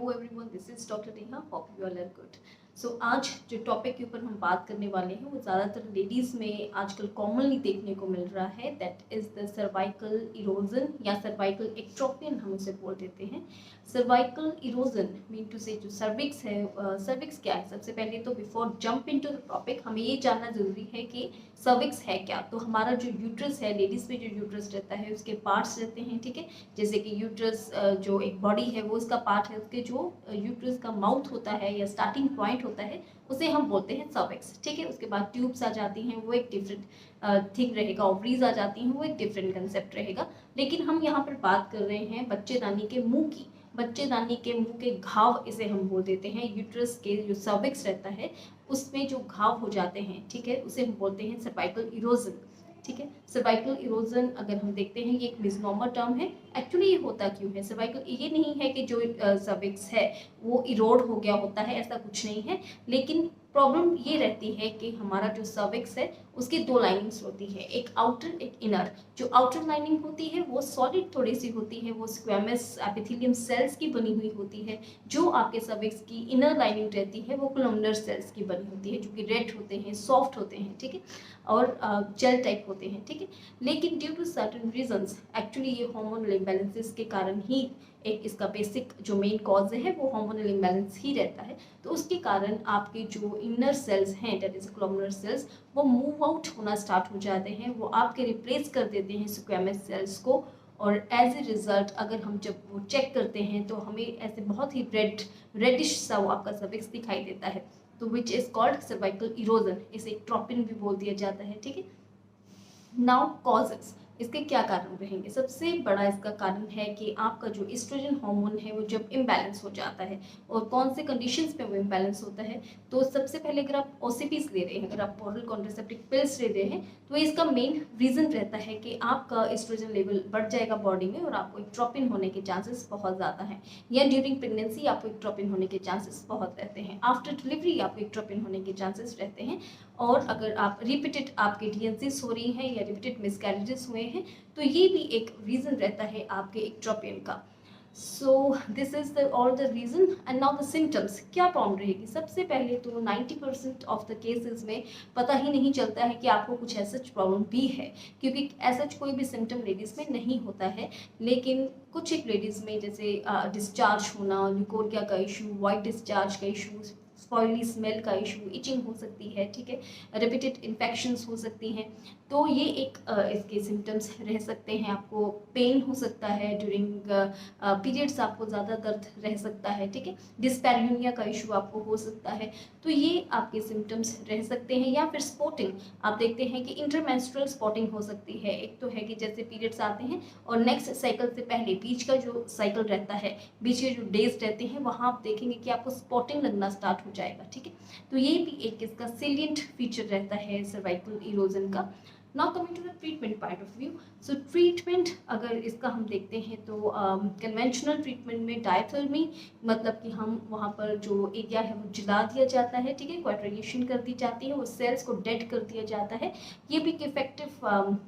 Hello everyone, this is doctor Neha. Hope you all are good. So आज जो topic के ऊपर हम बात करने वाले हैं वो ज़्यादातर लेडीज़ में आजकल कॉमनली देखने को मिल रहा है। That is the cervical erosion या सर्वाइकल एक्ट्रोपियन हम उसे बोल देते हैं। सर्वाइकल इरोजन मीन टू से जो सर्विक्स है, सर्विक्स क्या है? सबसे पहले तो before jump into the topic हमें ये जानना ज़रूरी है कि सर्विक्स है क्या। तो हमारा जो यूट्रस है, लेडीज़ में जो यूट्रस रहता है उसके पार्ट्स रहते हैं, ठीक है। जैसे कि यूट्रस जो एक बॉडी है वो उसका पार्ट है, उसके जो यूट्रस का माउथ होता है या स्टार्टिंग पॉइंट होता है उसे हम बोलते हैं सर्विक्स, ठीक है। उसके बाद ट्यूब्स आ जाती हैं, वो एक डिफरेंट थिंग रहेगा। ओवरीज आ जाती हैं, वो एक डिफरेंट कंसेप्ट रहेगा। लेकिन हम यहाँ पर बात कर रहे हैं बच्चेदानी के मुंह की। बच्चेदानी के मुंह के घाव इसे हम बोल देते हैं। यूट्रस के जो सर्विक्स रहता है उसमें जो घाव हो जाते हैं, ठीक है, उसे हम बोलते हैं सर्वाइकल इरोजन, ठीक है। सर्वाइकल इरोजन अगर हम देखते हैं ये एक मिसनॉमर टर्म है। एक्चुअली ये होता क्यों है? सर्वाइकल ये नहीं है कि जो सर्विक्स है वो इरोड हो गया होता है, ऐसा कुछ नहीं है। लेकिन प्रॉब्लम ये रहती है कि हमारा जो सर्विक्स है उसकी दो लाइनिंग्स होती है, एक आउटर एक इनर। जो आउटर लाइनिंग होती है वो सॉलिड थोड़ी सी होती है, वो स्क्वेमस एपिथेलियम सेल्स की बनी हुई होती है। जो आपके सर्विक्स की इनर लाइनिंग रहती है वो कोलमनर सेल्स की बनी होती है, जो कि रेड होते हैं, सॉफ्ट होते हैं, ठीक है, और जेल टाइप होते हैं, ठीक है। लेकिन due to certain reasons, actually ये हार्मोनल इम्बैलेंसेस के कारण ही एक इसका बेसिक जो मेन कॉज है वो हार्मोनल इम्बैलेंस ही रहता है। तो उसके कारण आपके जो इनर सेल्स हैं, दैट इज कोलमनर सेल्स, वो मूव आउट होना स्टार्ट हो जाते हैं। वो आपके रिप्लेस कर देते हैं स्क्वेमस सेल्स को। और एज ए रिजल्ट अगर हम जब वो चेक करते हैं तो हमें ऐसे बहुत ही रेडिश सा वो आपका सर्विक्स दिखाई देता है। तो which is called cervical erosion. इसे ट्रोपिन भी बोल दिया जाता है, ठीक है। नाउ कॉजेस, इसके क्या कारण रहेंगे? सबसे बड़ा इसका कारण है कि आपका जो एस्ट्रोजन हार्मोन है वो जब इम्बैलेंस हो जाता है। और कौन से कंडीशंस पे वो इम्बैलेंस होता है? तो सबसे पहले अगर आप ओसीपीज ले रहे हैं, अगर आप ओरल कॉन्ट्रासेप्टिव पिल्स ले रहे हैं, तो इसका मेन रीजन रहता है कि आपका एस्ट्रोजन लेवल बढ़ जाएगा बॉडी में और आपको एक्ट्रोपिन होने के चांसेस बहुत ज़्यादा हैं। या ड्यूरिंग प्रेगनेंसी आपको एक्ट्रोपिन होने के चांसेस बहुत रहते हैं। आफ्टर डिलीवरी आपको एक्ट्रोपिन होने के चांसेस रहते हैं। और अगर आप रिपीटेड आपके डीएनसीज हो रही हैं या रिपीटेड मिसकैरेजेस हुए हैं तो ये भी एक रीज़न रहता है आपके एक्ट्रोपिन का। So this is the all the reason. And now the symptoms, क्या प्रॉब्लम रहेगी? सबसे पहले तो 90% ऑफ द केसेस में पता ही नहीं चलता है कि आपको कुछ ऐसा प्रॉब्लम भी है, क्योंकि ऐसा कोई भी सिम्टम लेडीज़ में नहीं होता है। लेकिन कुछ एक लेडीज़ में जैसे डिस्चार्ज होना, ल्यूकोरिया का इशू, वाइट डिस्चार्ज का इशू, स्पॉइली स्मेल का इशू, इचिंग हो सकती है, ठीक है, रिपीटेड इन्फेक्शंस हो सकती हैं। तो ये एक इसके सिम्टम्स रह सकते हैं। आपको पेन हो सकता है ड्यूरिंग पीरियड्स, आपको ज़्यादा दर्द रह सकता है, ठीक है। डिस्पैरियूनिया का इशू आपको हो सकता है। तो ये आपके सिम्टम्स रह सकते हैं। या फिर स्पॉटिंग, आप देखते हैं कि इंटरमेंस्ट्रुअल स्पॉटिंग हो सकती है। एक तो है कि जैसे पीरियड्स आते हैं और नेक्स्ट साइकिल से पहले बीच का जो साइकिल रहता है, बीच के जो डेज रहते हैं, वहाँ आप देखेंगे कि आपको स्पॉटिंग लगना स्टार्ट हो जाएगा, ठीक है। तो ये भी एक इसका सेलिएंट फीचर रहता है सर्वाइकल इरोजन का। Now coming to the treatment point of view. So treatment अगर इसका हम देखते हैं तो कन्वेंशनल ट्रीटमेंट में डायथर्मी, मतलब कि हम वहाँ पर जो एरिया है वो जला दिया जाता है, ठीक है, क्वाड्रिगेशन कर दी जाती है, वो सेल्स को डेड कर दिया जाता है। ये भी इफेक्टिव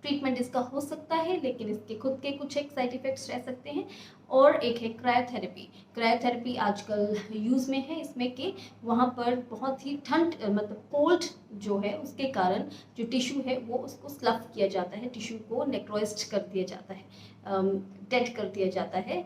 ट्रीटमेंट इसका हो सकता है, लेकिन इसके खुद के कुछ एक साइड इफेक्ट्स रह सकते हैं। और एक है क्रायोथेरेपी। क्रायोथेरेपी आजकल यूज़ में है, इसमें कि वहाँ पर बहुत ही ठंड मतलब कोल्ड जो है उसके कारण जो टिश्यू है वो उसको स्लफ किया जाता है, टिश्यू को नेक्रोइज्ड कर दिया जाता है, डेड कर दिया जाता है।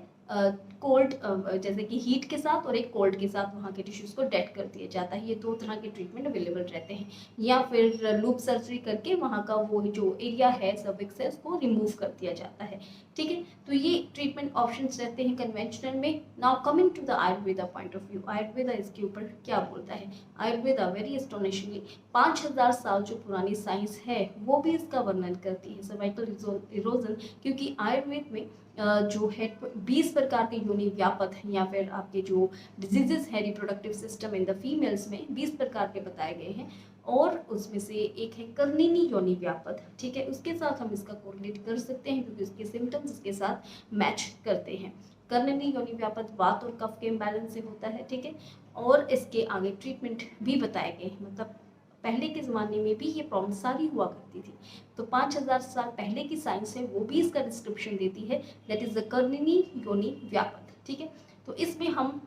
कोल्ड जैसे कि हीट के साथ और एक कोल्ड के साथ वहाँ के टिश्यूज को डेड कर दिया जाता है। ये दो तरह के ट्रीटमेंट अवेलेबल रहते हैं। या फिर लूप सर्जरी करके वहाँ का वो जो एरिया है सर्विक्स है उसको रिमूव कर दिया जाता है, ठीक है। तो ये ट्रीटमेंट ऑप्शंस रहते हैं कन्वेंशनल में। Now coming to the Ayurveda point of view, Ayurveda इसके ऊपर क्या बोलता है? आयुर्वेदा वेरी एस्टोनिशिंगली 5000 साल जो पुरानी साइंस है वो भी इसका वर्णन करती है सर्वाइकल इरोजन। क्योंकि आयुर्वेद में जो है 20 प्रकार के योनि व्यापक या फिर आपके जो डिजीजेस है reproductive system in the females में 20 प्रकार के बताए गए हैं। और उसमें से एक है कर्णिनी योनि व्यापक, ठीक है। उसके साथ हम इसका कोरिलेट कर सकते हैं क्योंकि उसके सिम्टम्स इसके साथ मैच करते हैं। कर्णिनी योनि व्यापक वात और कफ के इम्बैलेंस से होता है, ठीक है। और इसके आगे ट्रीटमेंट भी बताए गए हैं, मतलब पहले के ज़माने में भी ये प्रॉब्लम सारी हुआ करती थी। तो 5000 साल पहले की साइंस है वो भी इसका डिस्क्रिप्शन देती है, दैट इज द कर्णिनी योनि व्यापक, ठीक है। तो इसमें हम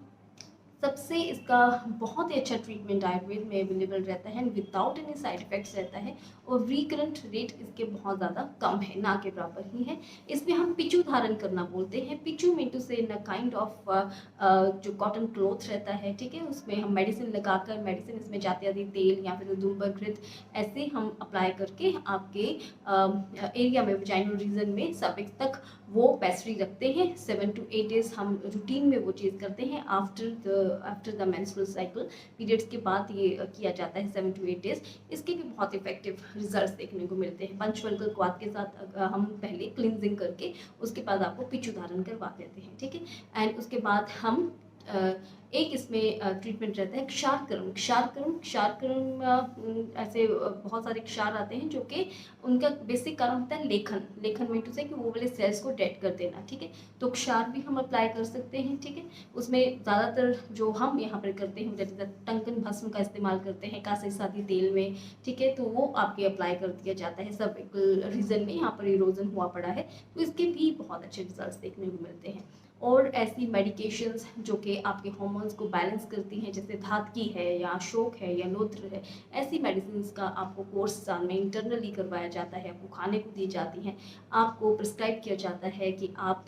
सबसे इसका बहुत ही अच्छा ट्रीटमेंट आयुर्वेद में अवेलेबल रहता है, विदाउट एनी साइड इफेक्ट्स रहता है, और रिकरेंट रेट इसके बहुत ज़्यादा कम है, ना के बराबर ही है। इसमें हम पिचू धारण करना बोलते हैं। पिचू मीन टू से इन अ काइंड ऑफ जो कॉटन क्लॉथ रहता है, ठीक है, उसमें हम मेडिसिन लगाकर, मेडिसिन इसमें जाते जाते तेल या फिर धूम्रकृत ऐसे हम अप्लाई करके आपके एरिया में, वजाइनल रीजन में सर्विक्स तक वो पेस्ट्री रखते हैं। 7 to 8 डेज हम रूटीन में वो चीज़ करते हैं। After the menstrual cycle periods के बाद ये किया जाता है 7 to 8 डेज। इसके भी बहुत इफेक्टिव रिजल्ट्स देखने को मिलते हैं। पंचफल क्वाथ के साथ हम पहले क्लिनजिंग करके उसके बाद आपको पिचू धारण करवा देते हैं, ठीक है। एंड उसके बाद हम एक इसमें ट्रीटमेंट रहता है क्षारकर्म। ऐसे बहुत सारे क्षार आते हैं जो कि उनका बेसिक कारण होता है लेखन में टू से कि वो वाले सेल्स को डेड कर देना, ठीक है। तो क्षार भी हम अप्लाई कर सकते हैं, ठीक है। उसमें ज़्यादातर जो हम यहाँ पर करते हैं जैसे टंकन भस्म का इस्तेमाल करते हैं कासे सादी तेल में, ठीक है, तो वो आपके अप्लाई कर दिया जाता है। सब रीजन में यहाँ पर इरोजन हुआ पड़ा है, तो इसके भी बहुत अच्छे रिजल्ट्स देखने को मिलते हैं। और ऐसी मेडिकेशंस जो कि आपके हार्मोन्स को बैलेंस करती हैं, जैसे धातकी है या अशोक है या लोत्र है, ऐसी मेडिसिन का आपको कोर्स साल में इंटरनली करवाया जाता है, आपको खाने को दी जाती हैं, आपको प्रिस्क्राइब किया जाता है कि आप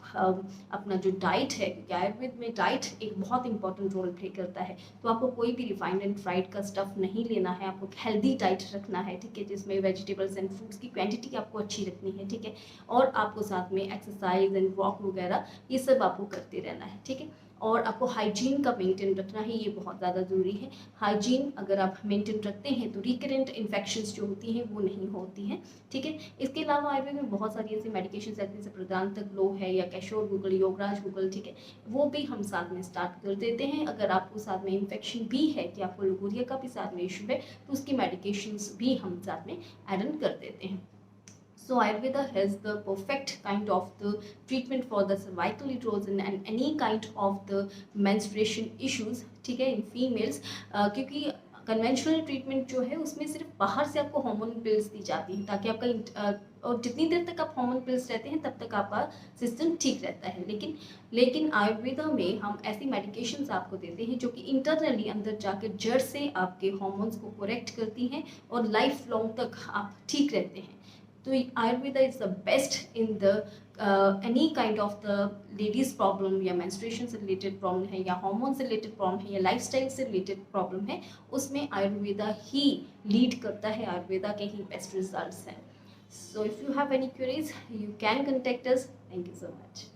अपना जो डाइट है, क्योंकि आयुर्वेद में डाइट एक बहुत इंपॉर्टेंट रोल प्ले करता है, तो आपको कोई भी रिफाइंड एंड फ्राइड का स्टफ नहीं लेना है, आपको हेल्दी डाइट रखना है, ठीक है, जिसमें वेजिटेबल्स एंड फ्रूट्स की क्वांटिटी आपको अच्छी रखनी है, ठीक है, और आपको साथ में एक्सरसाइज एंड वॉक वगैरह ये सब आपको करते रहना है, ठीक है। और आपको हाइजीन का मेंटेन रखना है, ये बहुत ज़्यादा ज़रूरी है। हाइजीन अगर आप मेंटेन रखते हैं तो रिकरेंट इन्फेक्शंस जो होती हैं वो नहीं होती हैं, ठीक है। इसके अलावा आयुर्वेद में बहुत सारी ऐसी मेडिकेशन रहती हैं, जैसे प्रदांतक लो है या कैशोर गूगल, योगराज गूगल, ठीक है, वो भी हम साथ में स्टार्ट कर देते हैं। अगर आपको साथ में इन्फेक्शन भी है कि आपको लुगोरिया का भी साथ में इशू है, तो उसकी मेडिकेशंस भी हम साथ में एड ऑन कर देते हैं। So Ayurveda has the perfect kind of the treatment for the cervical erosion and any kind of the menstruation issues, ठीक है, इन फीमेल्स, क्योंकि कन्वेंशनल ट्रीटमेंट जो है उसमें सिर्फ बाहर से आपको हार्मोन पिल्स दी जाती हैं ताकि आपका और जितनी देर तक आप हार्मोन पिल्स रहते हैं तब तक आपका सिस्टम ठीक रहता है। लेकिन आयुर्वेदा में हम ऐसी मेडिकेशंस आपको देते हैं जो कि इंटरनली अंदर जाकर जड़ से आपके हार्मोन्स को करेक्ट करती हैं और लाइफ लॉन्ग तक आप ठीक रहते हैं। तो Ayurveda is the best in the any kind of the ladies problem या मेंस्ट्रुएशन से रिलेटेड प्रॉब्लम है या हार्मोन से रिलेटेड प्रॉब्लम है या लाइफस्टाइल से रिलेटेड प्रॉब्लम है, उसमें आयुर्वेदा ही लीड करता है, आयुर्वेदा के ही बेस्ट रिजल्ट्स हैं। So if you have any queries you can contact us. Thank you so much.